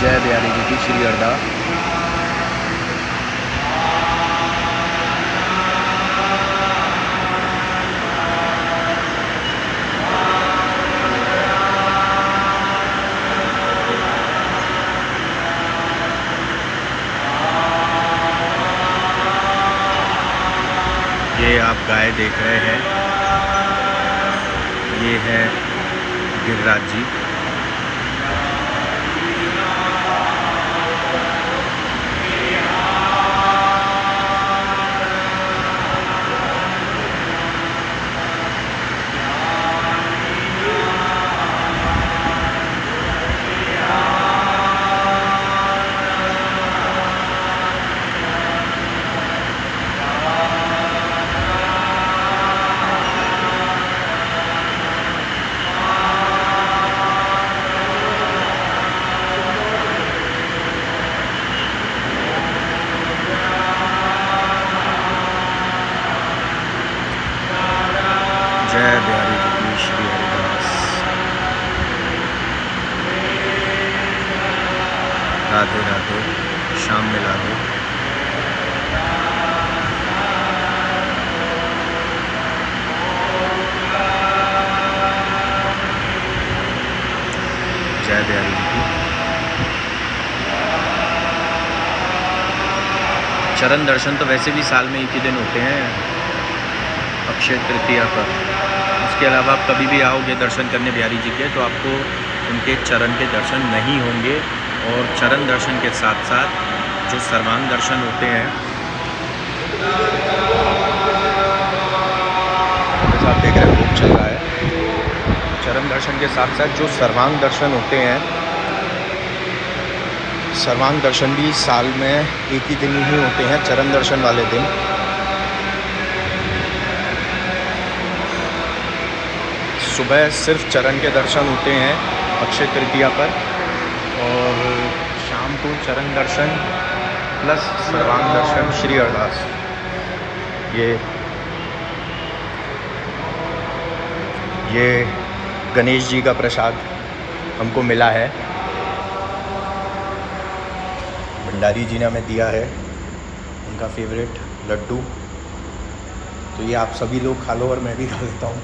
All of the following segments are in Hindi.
जय बिहारी जी की श्री अरदास। ये आप गाय देख रहे हैं, ये है गिरिराज जी। जय बिहारी जी की श्री अरदास। राधे राधे, शाम मिला दो। जय बिहारी जी की। चरण दर्शन तो वैसे भी साल में एक ही दिन होते हैं, अक्षय तृतीया पर। इसके अलावा आप कभी भी आओगे दर्शन करने बिहारी जी के, तो आपको उनके चरण के दर्शन नहीं होंगे। और चरण दर्शन के साथ साथ जो सर्वांग दर्शन होते हैं, जैसे आप देख रहे हैं भोग चल रहा है, चरण दर्शन के साथ साथ जो सर्वांग दर्शन होते हैं, सर्वांग दर्शन भी साल में एक ही दिन ही होते हैं, चरण दर्शन वाले दिन। सुबह सिर्फ चरण के दर्शन होते हैं अक्षय तृतीया पर, और शाम को चरण दर्शन प्लस सर्वांग दर्शन श्री अरदास। ये गणेश जी का प्रसाद हमको मिला है, भंडारी जी ने हमें दिया है, उनका फेवरेट लड्डू। तो ये आप सभी लोग खा लो और मैं भी खा लेता हूँ।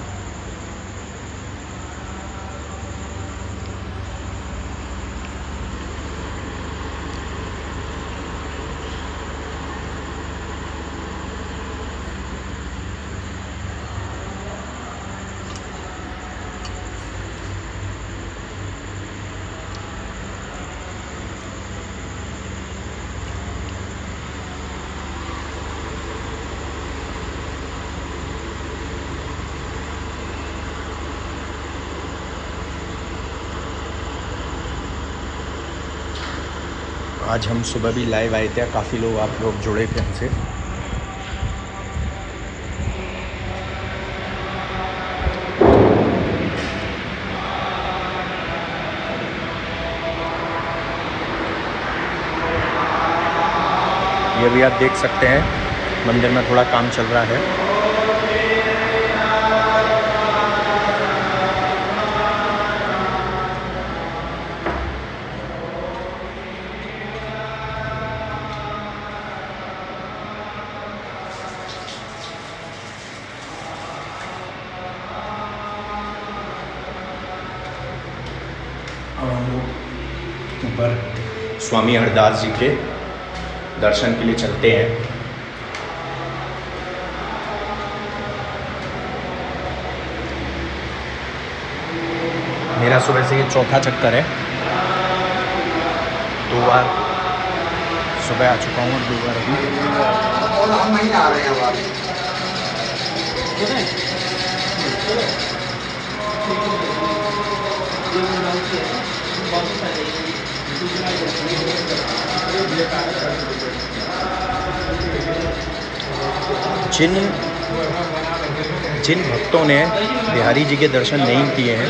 आज हम सुबह भी लाइव आए थे, काफ़ी लोग आप लोग जुड़े थे हमसे। ये भी आप देख सकते हैं, मंदिर में थोड़ा काम चल रहा है। अब हम लोग ऊपर स्वामी हरदास जी के दर्शन के लिए चलते हैं। मेरा सुबह से ये चौथा चक्कर है, 2 बार सुबह आ चुका हूँ और 2 बार अभी। और हम नहीं आ रहे हैं अब। जिन भक्तों ने बिहारी जी के दर्शन नहीं किए हैं,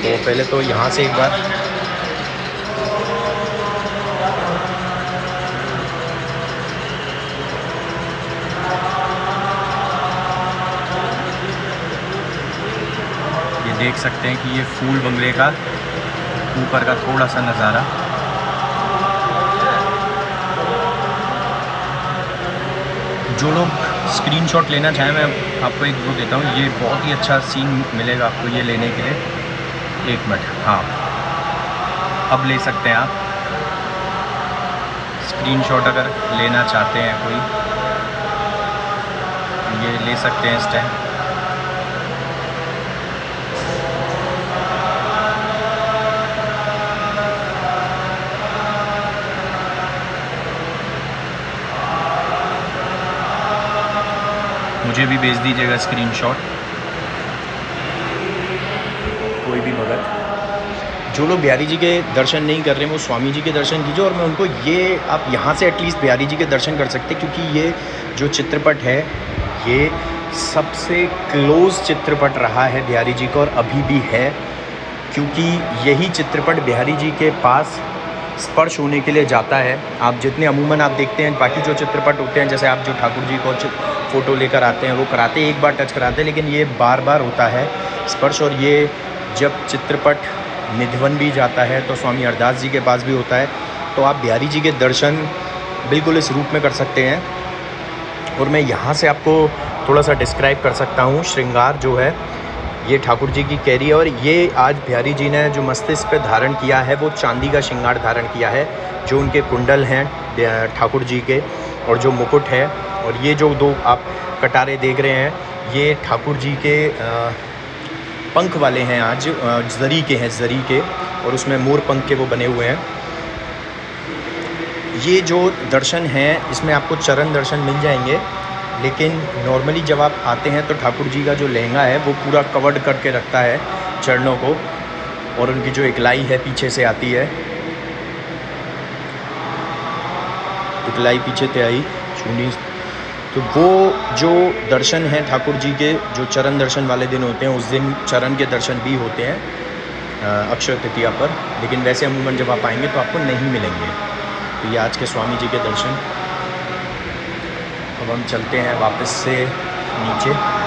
तो पहले तो यहाँ से एक बार ये देख सकते हैं कि ये फूल बंगले का ऊपर का थोड़ा सा नज़ारा। जो लोग स्क्रीनशॉट लेना चाहें, मैं आपको एक वो देता हूँ, ये बहुत ही अच्छा सीन मिलेगा आपको ये लेने के लिए। 1 मिनट, हाँ अब ले सकते हैं आप स्क्रीनशॉट अगर लेना चाहते हैं कोई, ये ले सकते हैं इस टाइम। मुझे भी भेज दीजिएगा स्क्रीनशॉट कोई भी भगत। जो लोग बिहारी जी के दर्शन नहीं कर रहे हैं वो स्वामी जी के दर्शन कीजिए, और मैं उनको ये, आप यहाँ से एटलीस्ट बिहारी जी के दर्शन कर सकते हैं, क्योंकि ये जो चित्रपट है ये सबसे क्लोज़ चित्रपट रहा है बिहारी जी का, और अभी भी है, क्योंकि यही चित्रपट बिहारी जी के पास स्पर्श होने के लिए जाता है। आप जितने अमूमन आप देखते हैं बाकी जो चित्रपट होते हैं, जैसे आप जो ठाकुर जी को फ़ोटो लेकर आते हैं वो कराते, एक बार टच कराते हैं, लेकिन ये बार बार होता है स्पर्श। और ये जब चित्रपट निधिवन भी जाता है तो स्वामी हरदास जी के पास भी होता है, तो आप बिहारी जी के दर्शन बिल्कुल इस रूप में कर सकते हैं। और मैं यहाँ से आपको थोड़ा सा डिस्क्राइब कर सकता हूँ। श्रृंगार जो है ये ठाकुर जी की कैरी है, और ये आज बिहारी जी ने जो मस्तिष्क पे धारण किया है वो चांदी का श्रृंगार धारण किया है। जो उनके कुंडल हैं ठाकुर जी के, और जो मुकुट है, और ये जो 2 आप कटारे देख रहे हैं, ये ठाकुर जी के पंख वाले हैं, आज जरी के हैं, जरी के, और उसमें मोर पंख के वो बने हुए हैं। ये जो दर्शन हैं इसमें आपको चरण दर्शन मिल जाएंगे, लेकिन नॉर्मली जब आप आते हैं तो ठाकुर जी का जो लहंगा है वो पूरा कवर्ड करके रखता है चरणों को, और उनकी जो इकलाई है पीछे से आती है, इकलाई पीछे से आई चूनी। तो वो जो दर्शन हैं ठाकुर जी के, जो चरण दर्शन वाले दिन होते हैं, उस दिन चरण के दर्शन भी होते हैं अक्षय तृतीया पर, लेकिन वैसे अमूमन जब आप आएंगे तो आपको नहीं मिलेंगे। तो ये आज के स्वामी जी के दर्शन। अब हम चलते हैं वापस से नीचे।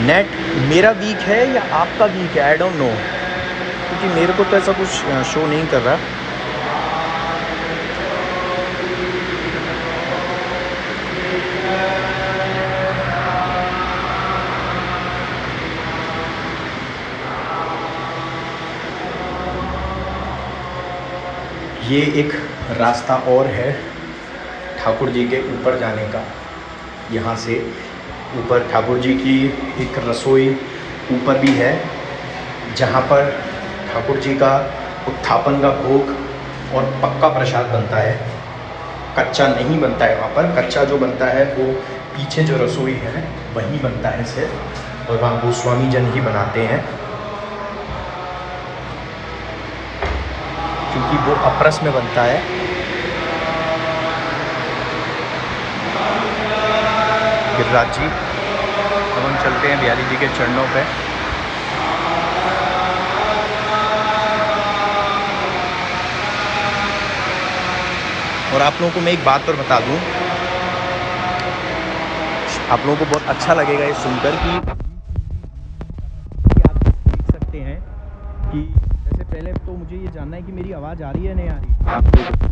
नेट मेरा वीक है या आपका वीक है, आई डोंट नो, क्योंकि मेरे को तो ऐसा कुछ शो नहीं कर रहा। ये एक रास्ता और है ठाकुर जी के ऊपर जाने का। यहाँ से ऊपर ठाकुर जी की एक रसोई ऊपर भी है, जहाँ पर ठाकुर जी का उत्थापन का भोग और पक्का प्रसाद बनता है, कच्चा नहीं बनता है। वहाँ पर कच्चा जो बनता है वो पीछे जो रसोई है वहीं बनता है सिर्फ, और वहाँ गोस्वामी जन ही बनाते हैं, क्योंकि वो अपरस में बनता है। गिरिराज जी, अब हम चलते हैं बिहारी जी के चरणों पे। और आप लोगों को मैं एक बात और बता दूं, आप लोगों को बहुत अच्छा लगेगा ये सुनकर कि आप देख सकते हैं कि जैसे पहले तो मुझे ये जानना है कि मेरी आवाज़ आ रही है नहीं आ रही आप लोगों को।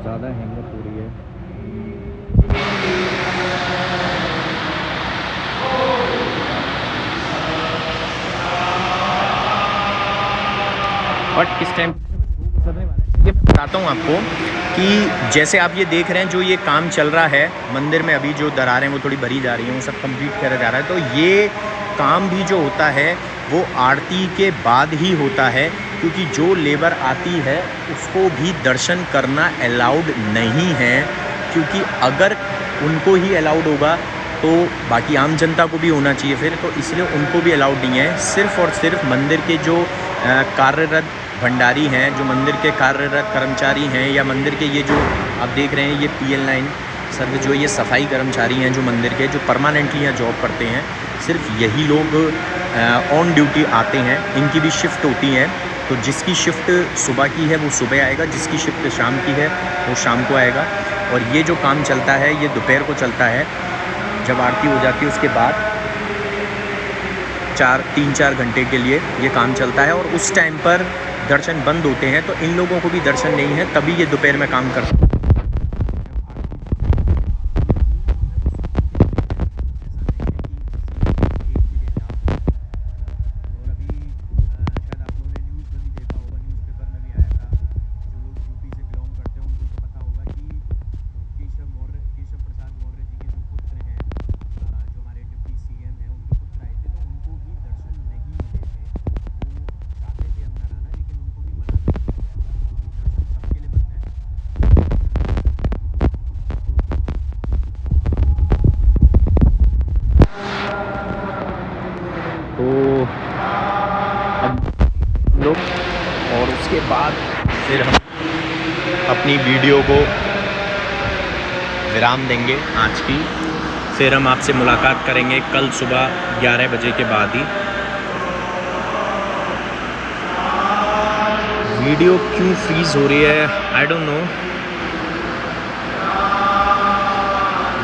ज़्यादा हैंगअप हो रही है। और किस टाइम मैं बताता हूँ आपको कि जैसे आप ये देख रहे हैं जो ये काम चल रहा है मंदिर में, अभी जो दरारें वो थोड़ी भरी जा रही हैं, वो सब कंप्लीट करा जा रहा है। तो ये काम भी जो होता है वो आरती के बाद ही होता है, क्योंकि जो लेबर आती है उसको भी दर्शन करना अलाउड नहीं है, क्योंकि अगर उनको ही अलाउड होगा तो बाकी आम जनता को भी होना चाहिए फिर, तो इसलिए उनको भी अलाउड नहीं है। सिर्फ़ और सिर्फ मंदिर के जो कार्यरत भंडारी हैं, जो मंदिर के कार्यरत कर्मचारी हैं, या मंदिर के ये जो आप देख रहे हैं ये PL9 सर्व, जो ये सफाई कर्मचारी हैं जो मंदिर के, जो परमानेंटली यहाँ जॉब करते हैं, सिर्फ यही लोग ऑन ड्यूटी आते हैं। इनकी भी शिफ्ट होती है, तो जिसकी शिफ्ट सुबह की है वो सुबह आएगा, जिसकी शिफ्ट शाम की है वो शाम को आएगा। और ये जो काम चलता है ये दोपहर को चलता है, जब आरती हो जाती है उसके बाद 3-4 घंटे के लिए ये काम चलता है। और उस टाइम पर दर्शन बंद होते हैं, तो इन लोगों को भी दर्शन नहीं है, तभी ये दोपहर में काम करते हैं। लोग और उसके बाद फिर हम अपनी वीडियो को विराम देंगे आज की। फिर हम आपसे मुलाकात करेंगे कल सुबह 11 बजे के बाद ही। वीडियो क्यों फ्रीज़ हो रही है आई डोंट नो।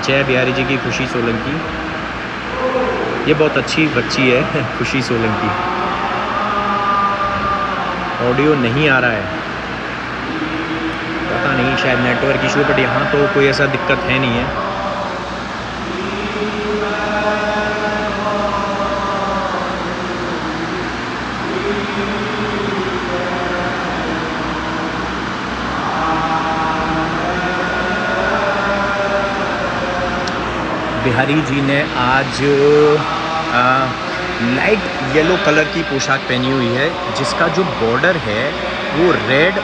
जय बिहारी जी की खुशी सोलंकी, ये बहुत अच्छी बच्ची है खुशी सोलंकी। ऑडियो नहीं आ रहा है, पता नहीं, शायद नेटवर्क इशू, बट यहाँ तो कोई ऐसा दिक्कत है नहीं है। बिहारी जी ने आज लाइट येलो कलर की पोशाक पहनी हुई है, जिसका जो बॉर्डर है वो रेड,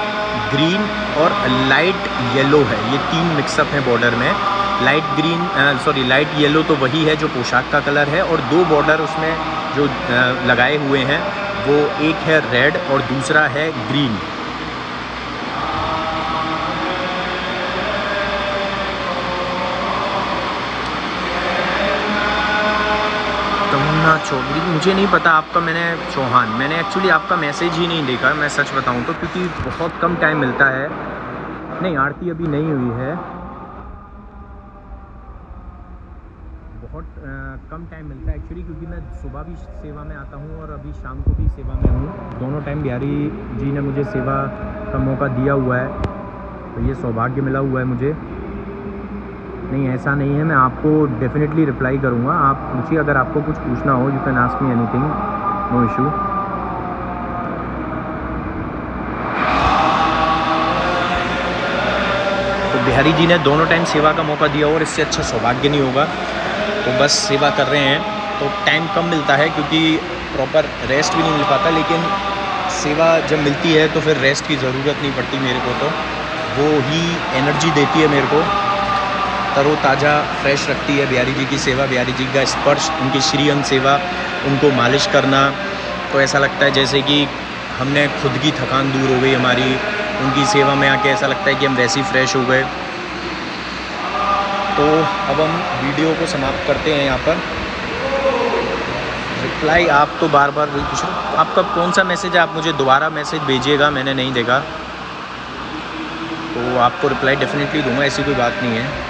ग्रीन और लाइट येलो है। ये 3 मिक्सअप हैं बॉर्डर में। लाइट येलो तो वही है जो पोशाक का कलर है, और 2 बॉर्डर उसमें जो लगाए हुए हैं वो एक है रेड और दूसरा है ग्रीन। चौधरी, मुझे नहीं पता आपका, मैंने एक्चुअली आपका मैसेज ही नहीं देखा, मैं सच बताऊं तो, क्योंकि बहुत कम टाइम मिलता है। नहीं, आरती अभी नहीं हुई है, बहुत कम टाइम मिलता है एक्चुअली, क्योंकि मैं सुबह भी सेवा में आता हूं और अभी शाम को भी सेवा में हूं। दोनों टाइम बिहारी जी ने मुझे सेवा का मौका दिया हुआ है, तो ये सौभाग्य मिला हुआ है मुझे। नहीं, ऐसा नहीं है, मैं आपको डेफिनेटली रिप्लाई करूँगा। आप पूछिए, अगर आपको कुछ पूछना हो, you can ask me anything, no issue. तो बिहारी जी ने दोनों टाइम सेवा का मौका दिया और इससे अच्छा सौभाग्य नहीं होगा। तो बस सेवा कर रहे हैं, तो टाइम कम मिलता है क्योंकि प्रॉपर रेस्ट भी नहीं मिल पाता, लेकिन सेवा जब मिलती है तो फिर रेस्ट की ज़रूरत नहीं पड़ती मेरे को, तो वो ही एनर्जी देती है मेरे को, तरोताज़ा फ्रेश रखती है बिहारी जी की सेवा। बिहारी जी का स्पर्श, उनकी श्री अंग सेवा, उनको मालिश करना, तो ऐसा लगता है जैसे कि हमने खुद की थकान दूर हो गई हमारी। उनकी सेवा में आके ऐसा लगता है कि हम वैसे ही फ्रेश हो गए। तो अब हम वीडियो को समाप्त करते हैं यहाँ पर। रिप्लाई आप तो बार बार वही पूछ रहे हो, आपका कौन सा मैसेज है, आप मुझे दोबारा मैसेज भेजिएगा, मैंने नहीं देखा, तो आपको रिप्लाई डेफिनेटली दूंगा, ऐसी कोई बात नहीं है।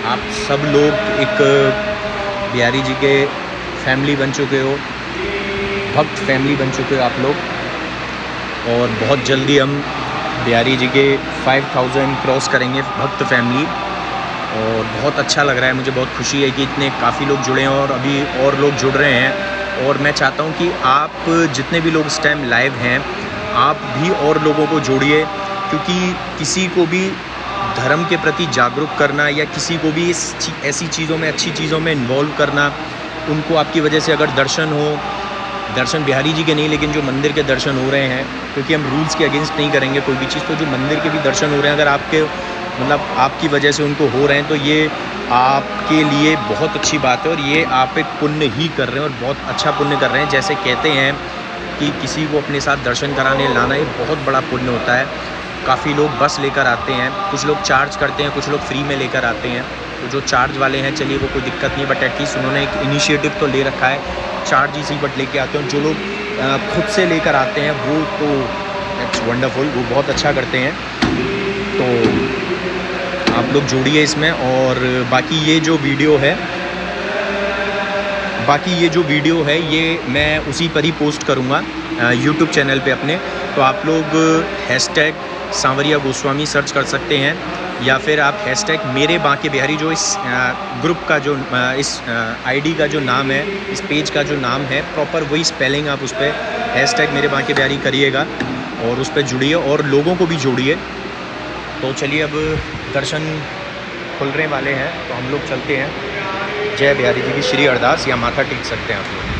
आप सब लोग एक बिहारी जी के फैमिली बन चुके हो, भक्त फैमिली बन चुके हो आप लोग, और बहुत जल्दी हम बिहारी जी के 5000 क्रॉस करेंगे भक्त फैमिली, और बहुत अच्छा लग रहा है, मुझे बहुत खुशी है कि इतने काफ़ी लोग जुड़े हैं और अभी और लोग जुड़ रहे हैं। और मैं चाहता हूं कि आप जितने भी लोग इस टाइम लाइव हैं, आप भी और लोगों को जोड़िए, क्योंकि किसी को भी धर्म के प्रति जागरूक करना या किसी को भी ऐसी चीज़ों में, अच्छी चीज़ों में इन्वॉल्व करना, उनको आपकी वजह से अगर दर्शन हो, दर्शन बिहारी जी के नहीं लेकिन जो मंदिर के दर्शन हो रहे हैं, क्योंकि हम रूल्स के अगेंस्ट नहीं करेंगे कोई भी चीज़, तो जो मंदिर के भी दर्शन हो रहे हैं, अगर आपके मतलब आपकी वजह से उनको हो रहे हैं, तो ये आपके लिए बहुत अच्छी बात है और ये आप एक पुण्य ही कर रहे हैं और बहुत अच्छा पुण्य कर रहे हैं। जैसे कहते हैं कि किसी को अपने साथ दर्शन कराने लाना ये बहुत बड़ा पुण्य होता है। काफ़ी लोग बस लेकर आते हैं, कुछ लोग चार्ज करते हैं, कुछ लोग फ्री में लेकर आते हैं। तो जो चार्ज वाले हैं चलिए वो कोई दिक्कत नहीं है, बट एटलीस्ट उन्होंने एक इनिशिएटिव तो ले रखा है, चार्ज इसी बट लेके आते हैं। जो लोग खुद से लेकर आते हैं वो तो इट्स वंडरफुल, वो बहुत अच्छा करते हैं। तो आप लोग जोड़िए इसमें। और बाकी ये जो वीडियो है ये मैं उसी पर ही पोस्ट करूँगा यूट्यूब चैनल पे अपने। तो आप लोग हैशटैग सांवरिया गोस्वामी सर्च कर सकते हैं, या फिर आप हैशटैग मेरे बांके बिहारी, जो इस ग्रुप का जो इस आईडी का जो नाम है, इस पेज का जो नाम है प्रॉपर वही स्पेलिंग, आप उस पर हैशटैग मेरे बांके बिहारी करिएगा और उस पर जुड़िए और लोगों को भी जोड़िए। तो चलिए अब दर्शन खुलने वाले हैं तो हम लोग चलते हैं। जय बिहारी जी की श्री अरदास या माथा टेक सकते हैं आप लोग।